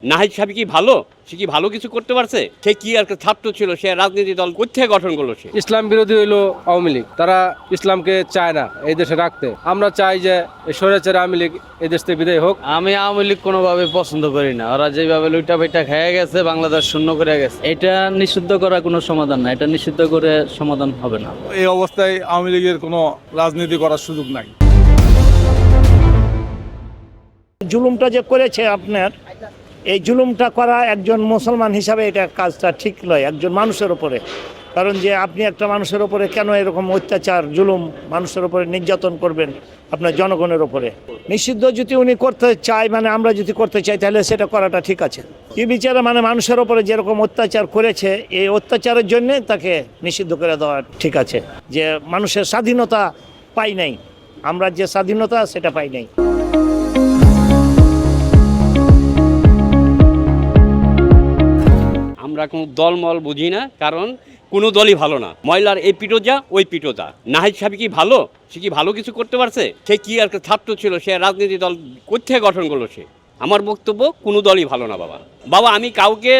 নাহিদ সাহেব কি ভালো? সে কি ভালো কিছু করতে পারছে? সে কি আর ছাত্র ছিল, সে রাজনীতি দল কোথায় গঠন করলো? সে ইসলাম বিরোধী হইলো আওয়ামী লীগ। তারা ইসলামকে চায় না এই দেশে রাখতে। আমরা চাই যে স্বৈরাচার আওয়ামী লীগ এই দেশ থেকে বিদায় হোক। আমি আওয়ামী লীগ কোনোভাবে পছন্দ করি না। ওরা যেভাবে লুইটা পেটা খেয়ে গেছে, বাংলাদেশ শূন্য করে গেছে। এটা নিষিদ্ধ করা কোনো সমাধান না, এটা নিষিদ্ধ করে সমাধান হবে না। এই অবস্থায় আওয়ামী লীগের কোনো রাজনীতি করার সুযোগ নাই। জুলুমটা যে করেছে আপনার, এই জুলুমটা করা একজন মুসলমান হিসাবে এটা কাজটা ঠিক নয় একজন মানুষের উপরে। কারণ যে আপনি একটা মানুষের উপরে কেন এরকম অত্যাচার জুলুম মানুষের উপরে নির্যাতন করবেন আপনার জনগণের উপরে? নিষিদ্ধ যদি উনি করতে চায়, মানে আমরা যদি করতে চাই, তাহলে সেটা করাটা ঠিক আছে। কি বিচারে মানে মানুষের উপরে যেরকম অত্যাচার করেছে, এই অত্যাচারের জন্যে তাকে নিষিদ্ধ করে দেওয়া ঠিক আছে। যে মানুষের স্বাধীনতা পাই নাই, আমরা যে স্বাধীনতা সেটা পাই নাই। আমরা কোনো দলমল বুঝি না, কারণ কোনো দলই ভালো না। ময়লার এই পিটোজা ওই পিটোজা। নাহিদ সাহেব কি ভালো? সে কি ভালো কিছু করতে পারছে? সে কি আর ছাত্র ছিল, সে রাজনীতি দল কোথায় গঠন করলো? সে আমার বক্তব্য, কোনো দলই ভালো না বাবা। বাবা আমি কাউকে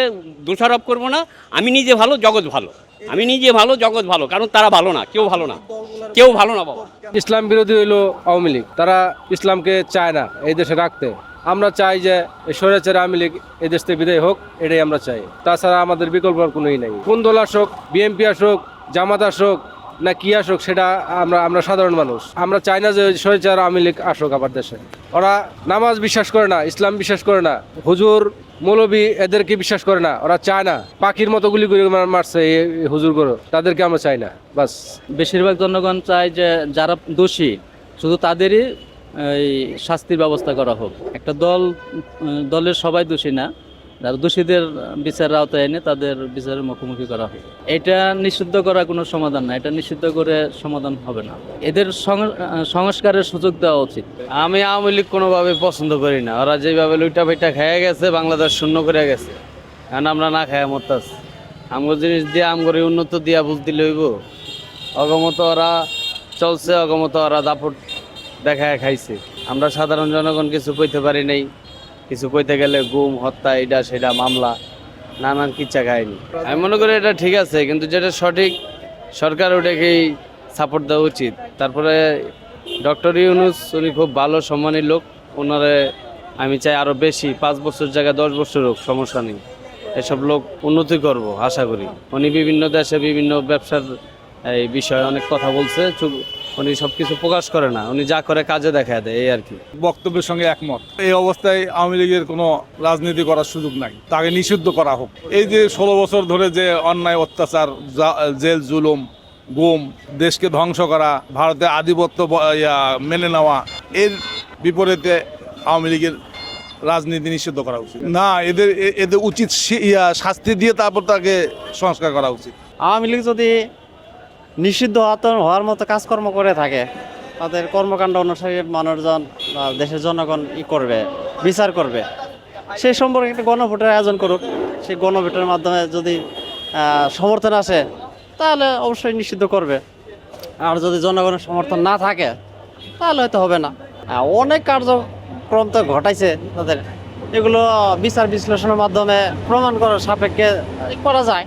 দোষারোপ করব না। আমি নিজে ভালো, জগৎ ভালো। আমি নিজে ভালো, জগৎ ভালো, কারণ তারা ভালো না, কেউ ভালো না, কেউ ভালো না বাবা। ইসলাম বিরোধী হইলো আওয়ামী লীগ। তারা ইসলামকে চায় না এই দেশে রাখতে। আমরা চাই যে স্বৈরাচার আওয়ামী লীগ এই দেশ থেকে বিদায় হোক, এটাই আমরা চাই। তাছাড়া আমাদের বিকল্প আর কোনোই নাই। কোন দল আসুক, বিএনপি আসুক, জামাত আসুক, না কি আসুক, সেটা আমরা সাধারণ মানুষ। আমরা চাই না যে স্বৈরাচার আওয়ামী লীগ আসুক আবার দেশে। ওরা নামাজ বিশ্বাস করে না, ইসলাম বিশ্বাস করে না, হুজুর মৌলবী এদেরকে বিশ্বাস করে না। ওরা চায় না, পাখির মতো গুলি করে মারছে এই হুজুর করে, তাদেরকে আমরা চাই না। বাস। বেশিরভাগ জনগণ চায় যে যারা দোষী শুধু তাদেরই এই শাস্তির ব্যবস্থা করা হোক। একটা দলের সবাই দোষী না, যারা দোষীদের বিচারের আওতায় এনে তাদের বিচারের মুখোমুখি করা হোক। এটা নিষিদ্ধ করা কোনো সমাধান না, এটা নিষিদ্ধ করে সমাধান হবে না। এদের সংস্কারের সুযোগ দেওয়া উচিত। আমি আওয়ামী লীগ কোনোভাবে পছন্দ করি না। ওরা যেভাবে লুইটা পেটা খেয়ে গেছে, বাংলাদেশ শূন্য করে গেছে। কারণ আমরা না খাই মরতাছি। আমগো জিনিস দিয়ে আমগরে উন্নত দিয়া বুঝতে লইব। অগমত ওরা চলছে, অগমত ওরা দাপট দেখায় খাইছে। আমরা সাধারণ জনগণ কিছু কইতে পারি নাই। কিছু কইতে গেলে গুম, হত্যা, এটা সেটা মামলা, নানান কিচ্ছা খায়নি। আমি মনে করি এটা ঠিক আছে, কিন্তু যেটা সঠিক সরকার ওটাকেই সাপোর্ট দেওয়া উচিত। তারপরে ডক্টর ইউনূস উনি খুব ভালো সম্মানী লোক। ওনারে আমি চাই আরও বেশি, 5 বছর জায়গায় 10 বছর হোক, সমস্যা নেই। এসব লোক উন্নতি করব আশা করি। উনি বিভিন্ন দেশে বিভিন্ন ব্যবসার এই বিষয়ে অনেক কথা বলছে। উনি সব কিছু প্রকাশ করে না, উনি যা করে কাজে দেখায় দেয়, এই আর কি। বক্তব্যের সঙ্গে একমত। এই অবস্থায় আওয়ামী লীগের কোনো রাজনীতি করার সুযোগ নাই, তাকে নিষিদ্ধ করা হোক। এই যে 16 বছর ধরে যে অন্যায় অত্যাচার, জেল জুলুম, গুম, দেশকে ধ্বংস করা, ভারতের আধিপত্য মেনে নেওয়া, এর বিপরীতে আওয়ামী লীগের রাজনীতি নিষিদ্ধ করা উচিত না। এদের উচিত শাস্তি দিয়ে তারপর তাকে সংস্কার করা উচিত। আওয়ামী লীগ যদি নিষিদ্ধ হওয়ার মতো কাজকর্ম করে থাকে, তাদের কর্মকাণ্ড অনুসারে মানুষজন বা দেশের জনগণ করবে, বিচার করবে। সেই সম্পর্কে একটা গণভোটের আয়োজন করুক। সেই গণভোটের মাধ্যমে যদি সমর্থন আসে, তাহলে অবশ্যই নিষিদ্ধ করবে। আর যদি জনগণের সমর্থন না থাকে, তাহলে হয়তো হবে না। অনেক কার্যক্রম তো ঘটাইছে তাদের, এগুলো বিচার বিশ্লেষণের মাধ্যমে প্রমাণ করার সাপেক্ষে করা যায়।